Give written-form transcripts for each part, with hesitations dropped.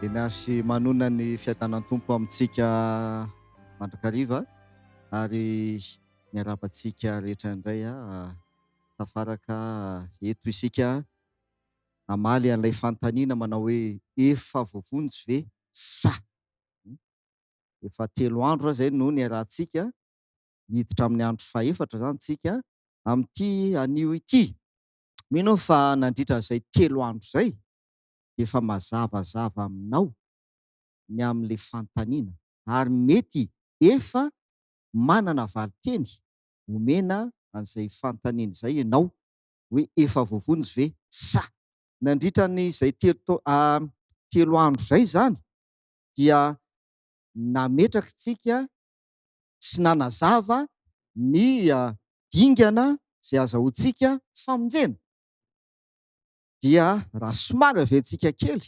Enasy manona ny fiadanam-tompo amintsika mandrakariva ary miarabantsika rehetra indray tafaraka eto isika amaly an'ilay fanontaniana manao hoe efa voavonjy ve sa? Efa 3 andro zay no niarahantsika miditra amin'ny andro faefatra zany tsika amin'ity anio ity. Mino fa nandritra izay 3 andro zay efa mazavazava aminao ny amin'ilay fanontaniana ary mety efa manana valiteny omena an'izay fanontaniana izay ianao hoe efa voavonjy ve sa? Nandritra n'izay 3 andro izay zany dia nametraka isika sy nanazava ny dingana izay azahoantsika famonjena. Dia raha somary aventsika kely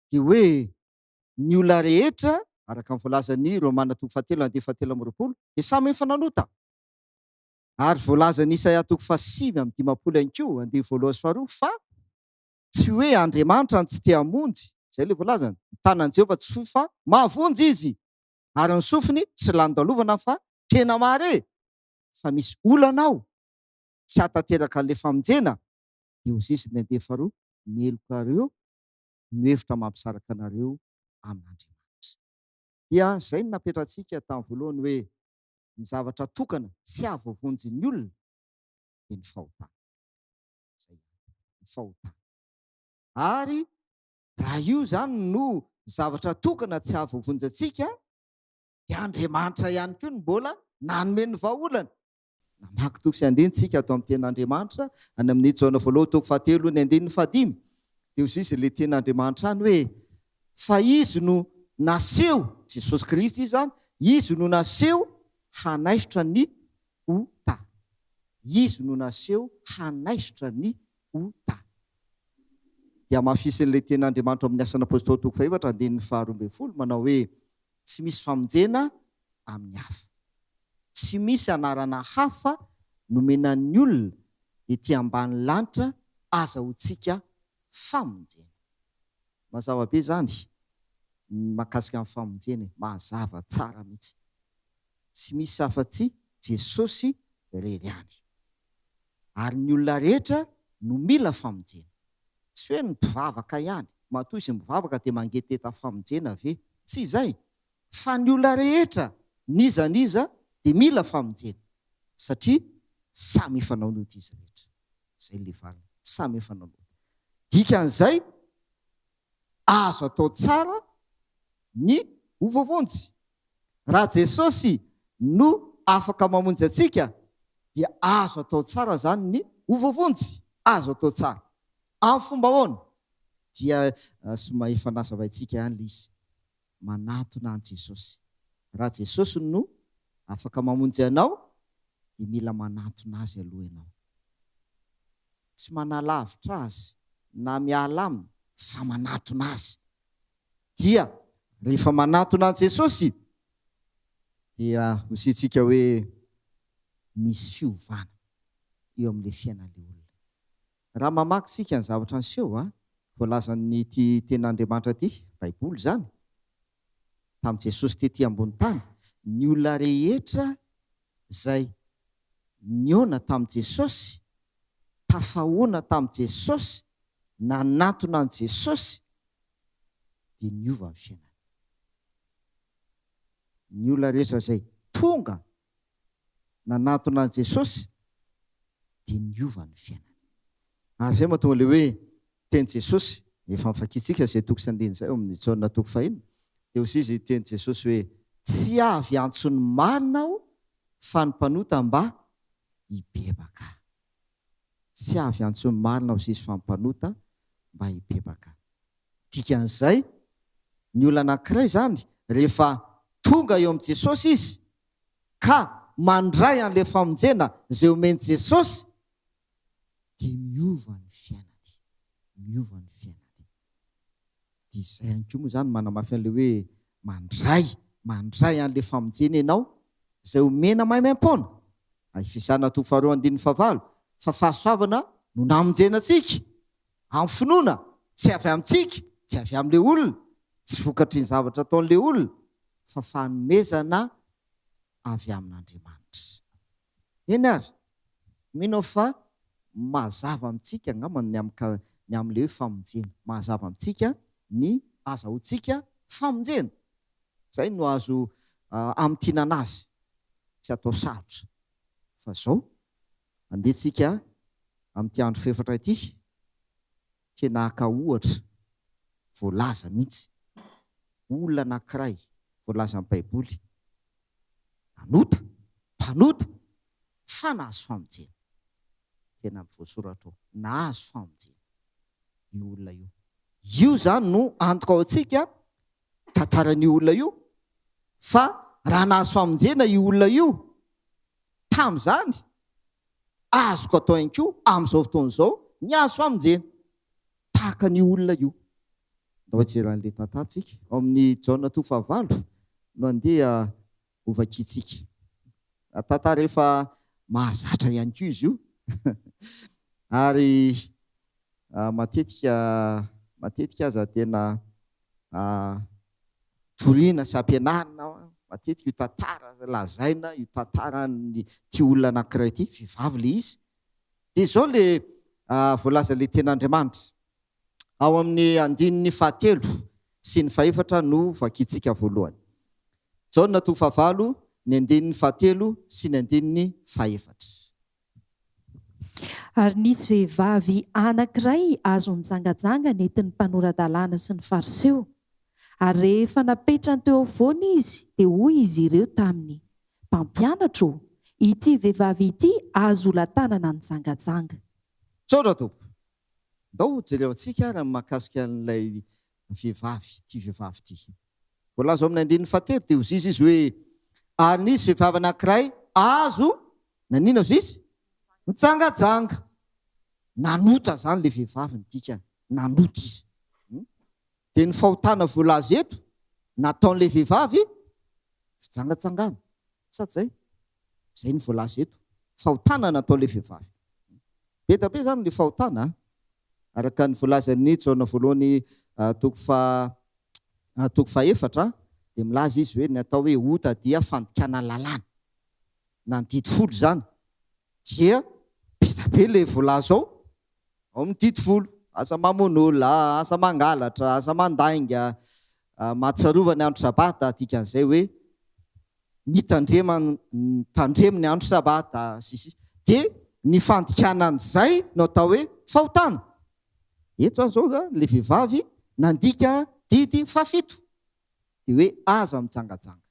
dia hoe ny olona rehetra araka ny voalazan'ny Romana 7:7-8 dia samy mifananota. Ary voalazan'ny Isaia 7:5-10 ihany koa 2 fa tsy hoe Andriamanitra ny tsy te hamonjy, izay ilay voalazany. Ny tanan'i Jehovah tsy fohy fa mahavonjy izy, ary ny sofiny tsy landalovana fa tena mahare. Fa misy olana ao tsy hatateraka an'ilay famonjena dia ho zisiny 2 mielokareo ny hevitra mampisaraka anareo amin'Andriamanitra. Dia izay no napetrantsika tamin'ny voalohany hoe ny zavatra tokana tsy ahavoavonjy ny olona dia ny fahotana. Izay ny fahotana. Ary raha io zany no zavatra tokana tsy ahavoavonjy antsika dia Andriamanitra ihany koa no mbola nanome ny vahaolana. Namaky toko sy andinitsika ato amin'ny ten'Andriamanitra any amin'ny Jaona 1:7-5 dia ho sisa ilay ten'Andriamanitra any hoe fa izy no naseho, Jesosy Kristy izy zany, izy no naseho hanaisotra ny ota. Izy no naseho hanaisotra ny ota. Dia mafisin'ilay ten'Andriamanitra amin'ny asan'ny apôstôly 4:12 manao hoe tsy misy famonjena amin'ny hafa. Tsy misy anarana hafa nomenan'ny olona ety ambany lanitra azahoantsika famonjena. Mazava be zany mahakasika amin'ny famonjena, mazava tsara mihitsy. Tsy misy afa-tsy Jesosy irery ihany. Ary ny olona rehetra no mila famonjena. Tsy hoe ny mpivavaka ihany, matoa izy mivavaka dia mangeteta famonjena ve? Tsy izay. Fa ny olona rehetra nizaniza dia mila famonjena satria samy mifananota izy rehetra. Izay ilay valina, samy mifananota. Dikan'izay azo atao tsara ny ho voavonjy. Raha Jesosy no afaka mamonjy antsika dia azo atao tsara zany ny ho voavonjy. Azo atao tsara. Amin'ny fomba ahoana? Dia somary efa nazavaintsika ihany ilay izy. Manatona an' Jesosy. Raha Jesosy no afaka mamonjy anao dia mila manatona azy aloha ianao. Tsy manalavitra azy na miala aminy fa manatona azy. Dia rehefa manatona an' Jesosy dia ho siantsika hoe misy fiovana eo amin'ilay fiainan'ilay olona. Raha mamaky sika ny zavatra niseho voalazan'ny ity ten'Andriamanitra ity, Baiboly zany, tamin'i Jesosy tety ambony tany, ny olona rehetra izay niona tamin'i Jesosy, tafahoana tamin'i Jesosy, nanatona an' Jesosy dia niova ny fiainany. Ny olona rehetra izay tonga nanatona an' Jesosy dia niova ny fiainany. Ary izay mahatonga ilay hoe teny Jesosy, efa mifakitsika izay toko sy andiny izay amin'ny Jaona 4:5 dia hoy izy teny Jesosy hoe tsy avy antso ny marina aho fa ny mpanota mba hibebaka. Tsy avy antso ny marina aho izy fa ny mpanota mba hibebaka. Dikan'izay ny olona anankiray zany rehefa tonga eo amin'i Jesosy izy ka mandray an'ilay famonjena izay omeny Jesosy dia miova ny fiainany. Miova ny fiainany. Dia izay ihany koa moa zany manamafy an'ilay hoe mandray an'ilay famonjena ianao izay omena maimaim-poana. Efesana 2:2-5 fa fahasoavana no namonjena antsika amin'ny finoana, tsy avy amintsika, tsy avy amin'ilay olona, tsy vokatry ny zavatra ataon'le olona fa fanomezana avy amin'Andriamanitra. Eny ary, mino fa mazava amintsika angamba ny amin'le hoe famonjena. Mazava amintsika ny azahoantsika famonjena. Zay no azo amintinana azy. Tsy atao sarotra. Fa zao, andehantsika amin'ity andro fefatra ity, tena haka ohatra, voalaza mihitsy. Olona anankiray, voalaza amin'ny Baiboly. Nanota, mpanota, fa nahazo famonjena. Tena voasoratra ao, nahazo famonjena. Io olona io. Io zany no antoka ao antsika tantaran'io olona io. Fa raha nahazo famonjena io olona io, tamin'izany, azoko atao ihany koa amin'izao fotoan'izao ny azo famonjena. Tahaka ny olona io. Ndao hijery an'ilay tantarantsika. Ao amin'ny Jaona 2:9 no andeha ovakitsika. Tantara efa mahazatra ihany koa izy io. Ary matetika aza tena toriana sy ampianarina matetika io tantara lazaina, io tantara ny ty olona anankiray ity, vehivavy le izy. Dia izao le voalaza le ten'Andriamanitra. Ao amin'ny 9 sy ny 4 no vakitsika voalohany. Jaona 2:9, ny 9 sy ny 4. Ary nisy vehivavy anankiray azo nijangajanga nentin'ny mpanoradalàna sy ny fariseo. Ary rehefa napetrany teo afovoany izy, dia hoy izy ireo taminy, mpampianatro, ity vehivavy ity azo latanana nijangajanga. Tsotra tompoko. Ndao jerevantsika raha mahakasika an'ilay vehivavy ity. Voalaza ao amin'ny 9 dia hozy izy hoe, ary nisy vehivavy anankiray azo, nanina hozy izy? Nijangajanga. Nanota zany le vehivavy nydika, nanota izy. Dia ny fahotana voalaza eto, nataon'le vehivavy fijangajangana. Sady zay? Zay ny voalaza eto. Fahotana nataon'le vehivavy. Be da be zany le fahotana. Araka ny voalazan'ny Jaona voalohany 4, dia milaza izy hoe natao hoe ota dia fandikana lalàna. Nandidy folo zany. Dia be da be le voalaza ao. Ao mididy folo. Asa mamonola, asa mangalatra, asa mandainga, mahatsiarova ny andro sabata, dikan'izay hoe mitandremo ny andro sabata. Dia ny fandikanan'izay no atao hoe fahotana. Eto zao le vehivavy nandika didy 7. Dia hoe aza mijangajanga.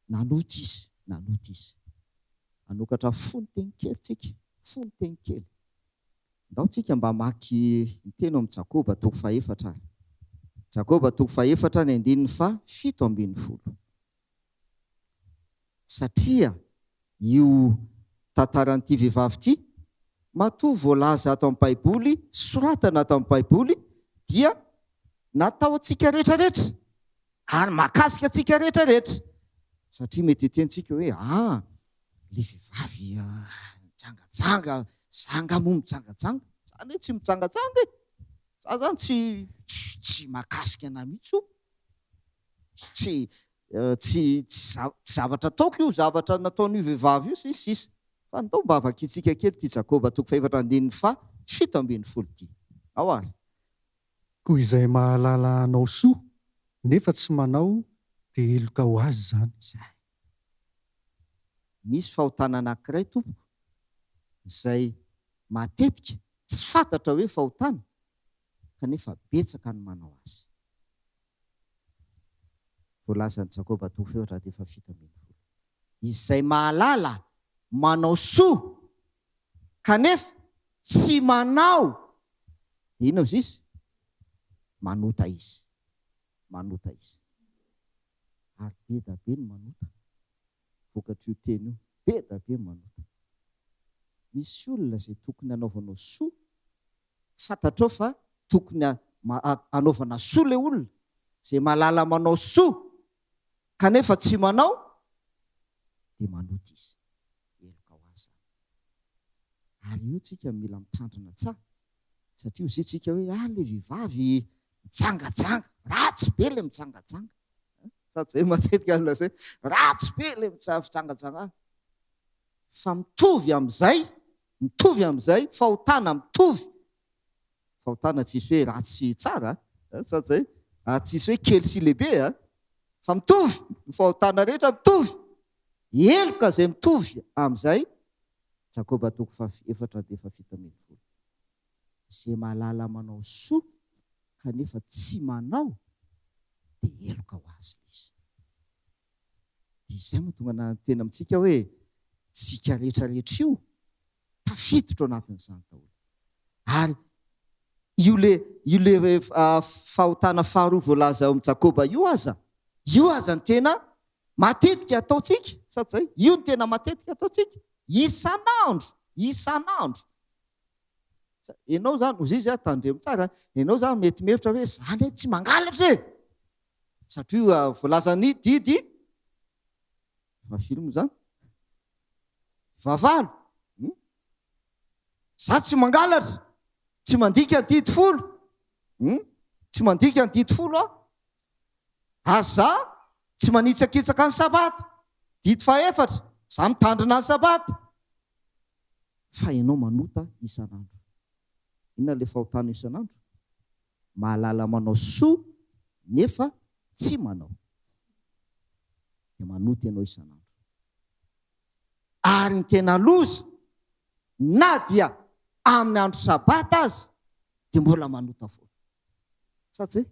Nanota izy. Anokatra fony teny kely tsika. Fony teny kely. Ndao tsika mba maki ny teny amin'ny Jakoba 4. Jakoba 4 ny 7. Satria io tantaran'ity vehivavy ity, matoa voalaza ato amin'ny Baiboly, soratana ato amin'ny Baiboly, dia natao antsika rehetrarehetra. Ary mahakasika antsika rehetrarehetra. Satria mety etentsika hoe, le vehivavy mijangajanga, zanga moa mijangajanga. Zany hoe tsy mijangajanga e. Za zany tsy mahakasika ana mihitsy io. Tsy zavatra ataoko io, zavatra nataon'io vehivavy io, sisa. Fa ndao mba avakitsika kely ty Jakoba 4:7. Ao ary. Koa izay mahalala anao soa, nefa tsy manao, dia eloka ho azy zany. Misy fahotana anankiray tompoko, izay matetika tsy fantatra hoe fahotana, kanefa betsaka ny manao azy. Voalazan'ny Jakoba 4:7. Izay mahalala manao soa, kanefa tsy manao. Inona izy izy? Manota izy. Ary be da be ny manota. Vokatry io teny io, be da be manota. Misy olona izay tokony hanaovanao soa, fantatrao fa tokony hanaovana soa le olona, izay mahalala manao soa, kanefa tsy manao, dia manota izy. Eloka ho azy. Ary io tsika mila mitandrina tsara. Satria hozy tsika hoe, le vehivavy mitsangajanga, ratsy be le mitsangajanga. Sady zay matetika olona zay, ratsy be le fitsangajanga. Fa mitovy amin'izay, fahotana mitovy. Fahotana tsisy hoe ratsy sy tsara, sady zay, tsisy hoe kely sy lehibe, fa mitovy, ny fahotana rehetra mitovy. Eloka zay mitovy amin'izay, Jakoba 4:7-7. Izay mahalala manao soa kanefa tsy manao dia eloka ho azy izy. Izay mahatonga na tena amintsika hoe tsika rehetrarehetra io tafiditra ao anatin'izany daholo. Ary io le fahotana faharoa voalaza ao amin'ny Jakoba io aza ny tena matetika ataontsika, sady zay, io ny tena matetika ataontsika isan'andro. Ianao zany ozy izy tandremo tsara, ianao zany mety mihevitra hoe zany tsy mangalatra e, satria voalazany didy film zany vavalo, za tsy mangalatra, tsy mandika ny didy folo, tsy mandika ny didy folo aho, ary za tsy manitsakitsaka ny sabata, didy 4, za mitandrina ny sabata. Fa ianao manota isan'andro. Inona le fahotana isan'andro? Mahalala manao soa nefa tsy manao. Dia manota ianao isan'andro. Ary ny tena loza, na dia amin'ny andro sabata aza, dia mbola manota foana. Sady zay,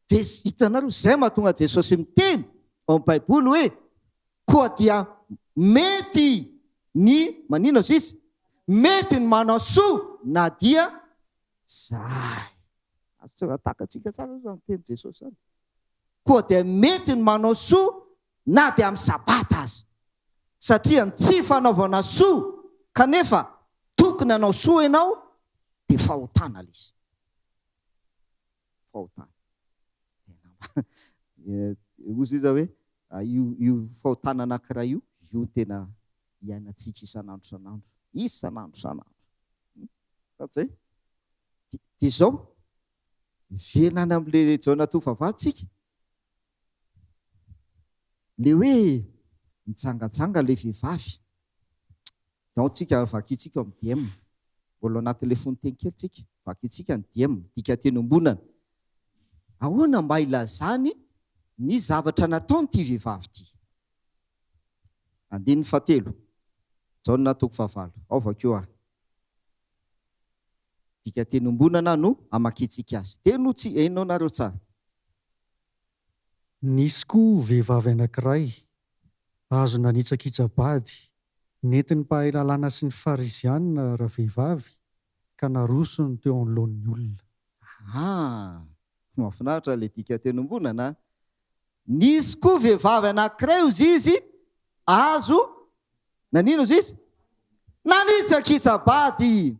dia hitanareo zay mahatonga Jesosy miteny ao amin'ny Baiboly hoe koa dia mety ny manino izy izy? Mety ny manao soa na dia zay. Takatsika tsara zany teny Jesosy zany. Koa dia mety ny manao soa na dia amin'ny sabata aza. Satria ny tsy fanaovana soa kanefa tokony hanao soa ianao dia fahotana izy. Fahotana. Ozy izy hoe io fahotana anankiray io tena iainantsika isan'andro. Sady zay, dia izao velany amin'ile jaona tovavavitsika, le hoe mitsangajanga le vehivavy. Tsika vakitsika amin'ny DM, mbola anatin'ilay fonoteny kely tsika, vakitsika ny DM, dika teny ombonana. Ahoana mba ilazany ny zavatra nataony ity vehivavy ity? 7 Jaona 9, ao vakeo ary. Dika teny ombonana no amakitsika azy. Teno tsy hainao nareo tsara. Nisy koa vehivavy anankiray azo nanitsakitsabady, nentiny mpahay lalàna sy ny farizianina raha vehivavy ka narosony teo anoloan'ny olona. Mahafinaritra le dika teny ombonana. Nisy koa vehivavy anankiray ozy izy azo nanino izy izy? Nanitsakitsabady.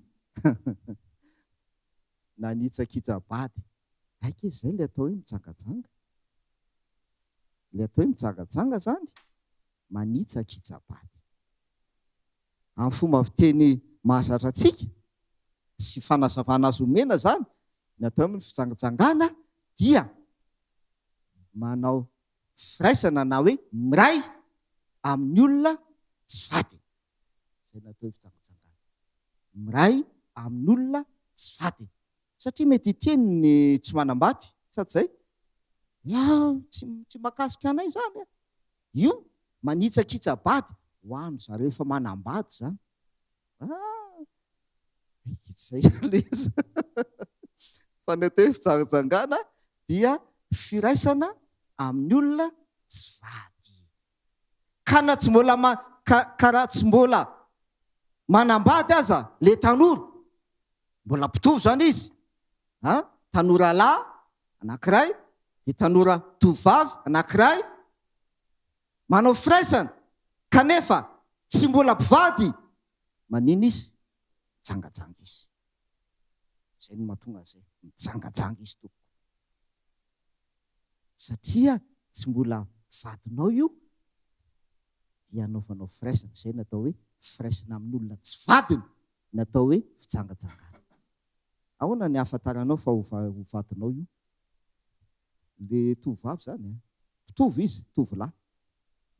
Nanitsakitsabady. Aika izay le atao hoe mitsangajanga. Le atao hoe mitsangajanga zany manitsakitsabady. Amin'ny fomba fiteny mahazatra antsika sy fanazavana azy omena zany, ny atao hoe fitsangajangana dia manao firaisana na hoe miray amin'ny olona tsy vady. Izay natao hoe fitsangajangana. Miray amin'ny olona tsy vady. Satria mety hiteny ny tsy manambady, sady zay, tsy makasika anay zany. Io manitsakitsabady ho an'ny zareo efa manambady zany. Izay leza. Fa ny atao hoe fitsangajangana dia firaisana amin'ny olona tsy vady. Ka tsy mbola manambady aza le tanora, mbola mpitovy zany izy. Tanora lahy anankiray, dia tanora tovavy anankiray, manao firaisana kanefa tsy mbola mpivady, manino izy? Mitsangajanga izy. Izay no mahatonga zay, mitsangajanga izy tompoko. Satria tsy mbola vadinao io dia anaovanao firaisana. Izay natao hoe firaisana amin'ny olona tsy vadiny, natao hoe fitsangajangana. Ahoana ny ahafantaranao fa ho vadinao io? le tovavy zany tovy izy tovolahy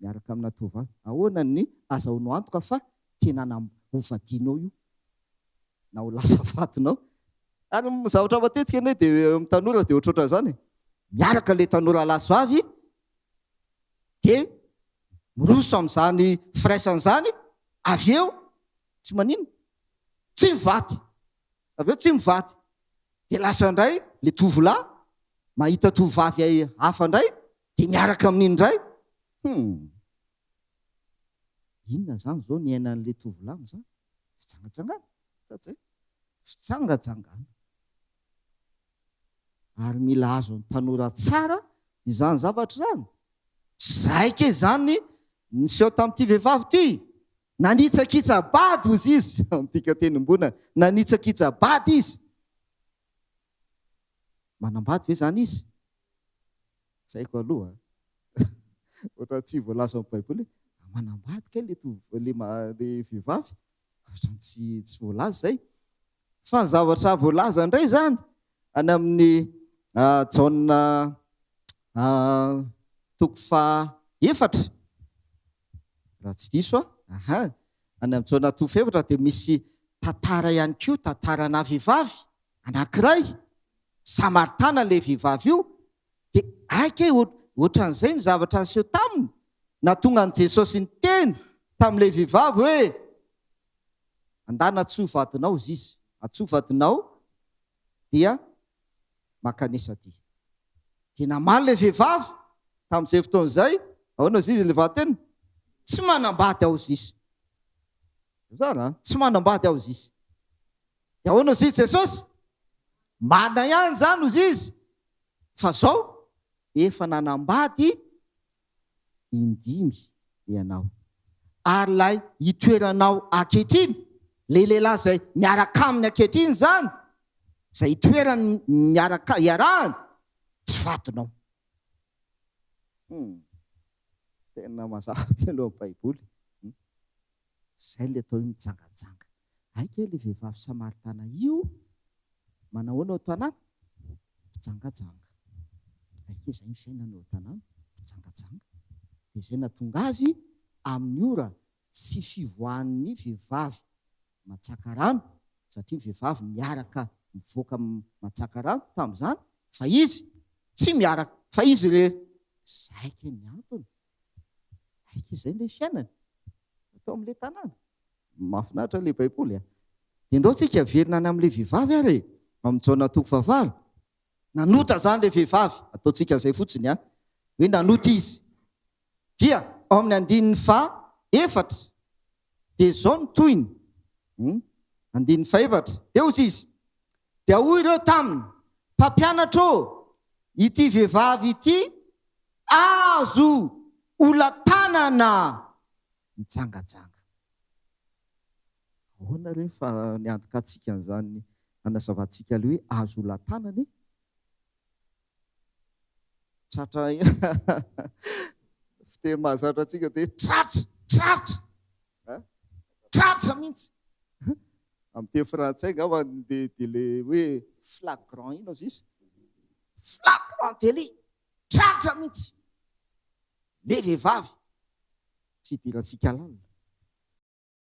miaraka amina tovavy ahoana ny azahoanao antoka fa tena hovadianao io na ho lasa fatinao ary zavatra matetika ane dia mitanora dia ohatroatra zany miaraka le tanora lasy vavy dia miroso amin'izany firaisan'izany avy eo tsy manino tsy mivady avy eo tsy mivady dia lasa indray le tovolahy mahita tovavy hafa indray dia miaraka amin'iny indray inona zany zao ny ainan'le tovolahy amin'izany fitsangatsangana satsy fitsangatsangana ary mila azo ny tanora tsara izany zavatra zany zaike zany niseho tamin'ity vehivavy ity nanitsakitsabady ozy izy amtika tenimbona nanitsakitsabady izy manambady ve zany izy tsy haiko aloha ohatra tsy voalaza amin'ny baiboly manambady ke le vehivavy tsy voalaza zay fa ny zavatra voalaza indray zany any amin'ny jaona toko faha-efatra raha tsy diso any amin'ny jaona toko faha-efatra dia misy tantara ihany koa tantarana vehivavy anankiray samaritana le vehivavy io dia aika ohatran'izay ny zavatra niseho taminy na tonga an' Jesosy ny teny tamin'ilay vehivavy hoe andana atsovadinao izy izy atsovadinao dia makanesa dia namaly le vehivavy tamin'izay fotoan'izay ahoana izy izy le vateny tsy manambady aho izy izy tsy manambady aho izy izy dia ahoana izy izy Jesosy mana ihany zany izy izy fa zao efa nanambady indimy ianao ary lay hitoeranao ankehitriny le lehilahy zay miaraka aminy ankehitriny zany zay hitoerany miaraka iarahany tsy vatinao tena mazavy aloha baiboly zay le atao mitsangajanga aika le vehivavy samaritana io manahoana ao tanàna mitsangajanga aika zay mifiainana ao tanàna mitsangajanga dia zay natonga azy amin'ny ora tsy fivoahan'ny vehivavy matsaka rano satria vehivavy miaraka mivoaka matsaka rano tamin'izany fa izy tsy miaraka fa izy rery zaika ny antony aika izay le fiainany atao amin'le tanàna mahafinaritra le baiboly dia ndao tsika verina any amin'le vehivavy ary amin'ny jaona toko fahavalo nanota zany le vehivavy ataontsika izay fotsiny hoe nanota izy dia ao amin'ny andininy faha-efatra dia zao ny toyiny andininy faha-efatra dia ozy izy dia hoy ireo taminy mpampianatra ity vehivavy ity azo olatanana mitsangajanga ahoana rehefa niantoka antsika an'izany anazavantsika le hoe azo olatanana tratra fiteny mahazatra antsika dia tratra mihitsy amin'ny teny frantsay ngamba dia le hoe flagrant ino izy izy flagrant délit tratra mihitsy le vehivavy tsy idirantsika lalina